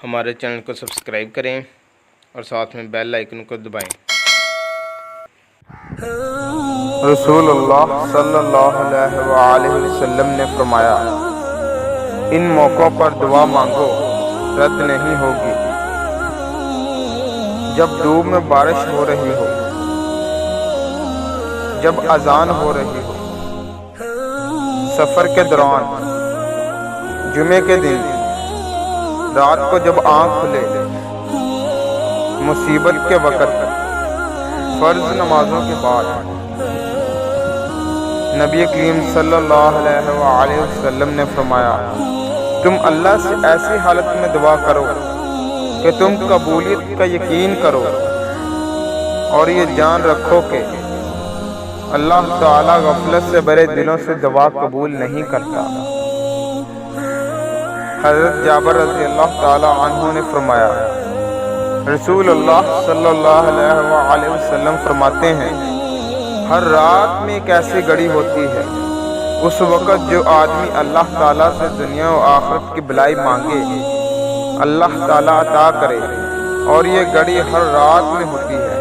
ہمارے چینل کو سبسکرائب کریں اور ساتھ میں بیل آئیکن کو دبائیں۔ رسول اللہ صلی اللہ علیہ وآلہ وسلم نے فرمایا، ان موقعوں پر دعا مانگو، رد نہیں ہوگی۔ جب دھوپ میں بارش ہو رہی ہو، جب اذان ہو رہی ہو، سفر کے دوران، جمعے کے دن، رات کو جب آنکھ کھلے، مصیبت کے وقت، فرض نمازوں کے بعد، نبی کریم صلی اللہ علیہ وآلہ وسلم نے فرمایا، تم اللہ سے ایسی حالت میں دعا کرو کہ تم قبولیت کا یقین کرو اور یہ جان رکھو کہ اللہ تعالیٰ غفلت سے بھرے دلوں سے دعا قبول نہیں کرتا۔ حضرت جابر رضی اللہ تعالیٰ عنہ نے فرمایا، رسول اللہ صلی اللہ علیہ وآلہ وسلم فرماتے ہیں، ہر رات میں ایک ایسی گھڑی ہوتی ہے، اس وقت جو آدمی اللہ تعالیٰ سے دنیا و آخرت کی بھلائی مانگے، اللہ تعالیٰ عطا کرے، اور یہ گھڑی ہر رات میں ہوتی ہے۔